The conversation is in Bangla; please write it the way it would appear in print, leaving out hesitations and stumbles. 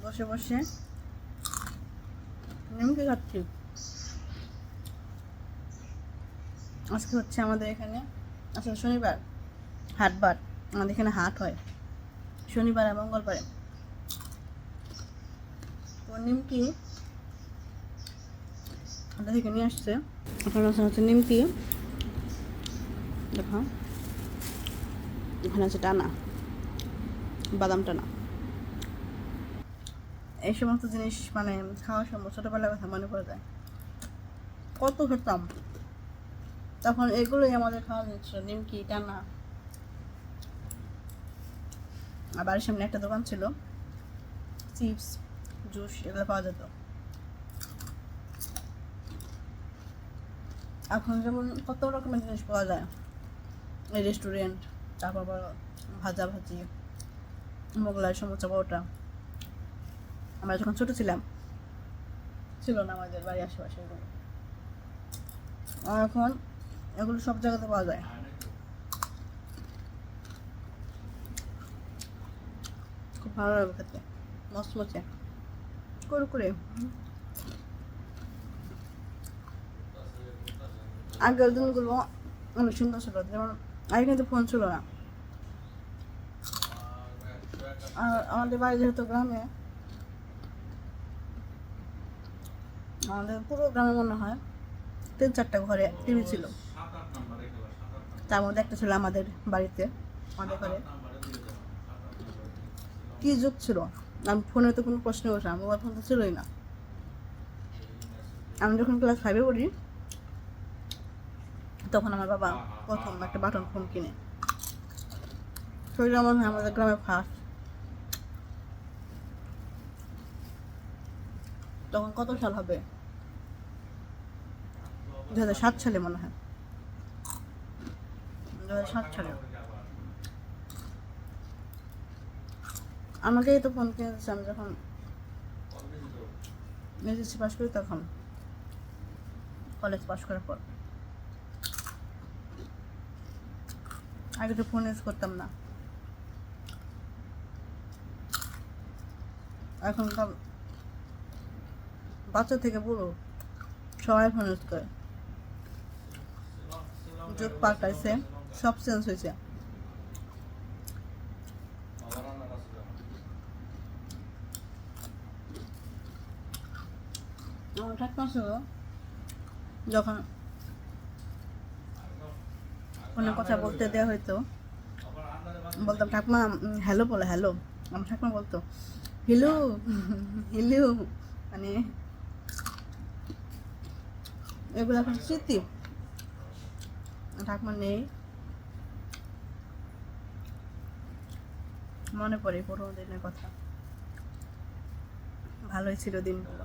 বসে বসে নিমকি খাচ্ছি। আজকে হচ্ছে আমাদের এখানে আসলে শনিবার হাটবার, আমাদের এখানে হাট হয় শনিবার আর মঙ্গলবারে। তো নিমকি হাটা থেকে নিয়ে আসছে। এখন হচ্ছে নিমকি, দেখো এখানে আছে টানা, বাদাম টানা। এই সমস্ত জিনিস মানে খাওয়ার সময় ছোটোবেলার কথা মনে পড়ে যায়, কত খেতাম তখন। এগুলোই আমাদের খাওয়া জিনিস, নিমকি টানা। আর বাড়ির সামনে একটা দোকান ছিল, চিপস জুস এগুলো পাওয়া যেত। এখন যেমন কত রকমের জিনিস পাওয়া যায়, এই রেস্টুরেন্ট, তারপর ভাজা ভাজি, মোগলাই, সমুচা, পরোটা। আমরা যখন ছোট ছিলাম ছিল না আমাদের বাড়ির আশেপাশে এগুলো, আর এখন এগুলো সব জায়গাতে পাওয়া যায়। খুব ভালো লাগে খেতে, মচমচে করে। আগের দিনগুলো অনেক সুন্দর ছিল, যেমন আগে কিন্তু ফোন ছিল না। আর আমাদের বাড়ি যেহেতু গ্রামে, আমাদের পুরো গ্রামে মনে হয় 3-4টা ঘরে টিভি ছিল। তার মধ্যে একটা ছিল আমাদের বাড়িতে, আমাদের ঘরে। কি যুগ ছিল, আমি ফোনে তো কোনো প্রশ্ন ওঠে না, মোবাইল ফোন তো ছিলই না। আমি যখন ক্লাস 5-এ পড়ি তখন আমার বাবা প্রথম একটা বাটন ফোন কিনে। সেটা মনে হয় আমাদের গ্রামে ফার্স্ট। তখন কত সাল হবে, 2007 সালে মনে হয়, 2007 সালে। আমাকেই তো ফোন কিনে দিচ্ছে আমি যখন এসএসসি পাস করি, তখন কলেজ পাস করার পর। আগে তো ফোন ইউজ করতাম না, এখন তো বাচ্চা থেকে বুড়ো সবাই ফোন ইউজ করে। যুগ পাল্টাইছে, সব চেঞ্জ হয়েছে। আমার ঠাকুমা ছিল, যখন কোনো কথা বলতে দেওয়া হইতো, বলতাম ঠাকুমা হ্যালো বলে, হ্যালো। আমার ঠাকুমা বলতো হিলু হিলু, মানে এগুলো এখন স্মৃতি, ঠাকুমা নেই, মনে পড়ে পুরোনো দিনের কথা। ভালোই ছিল দিনগুলো।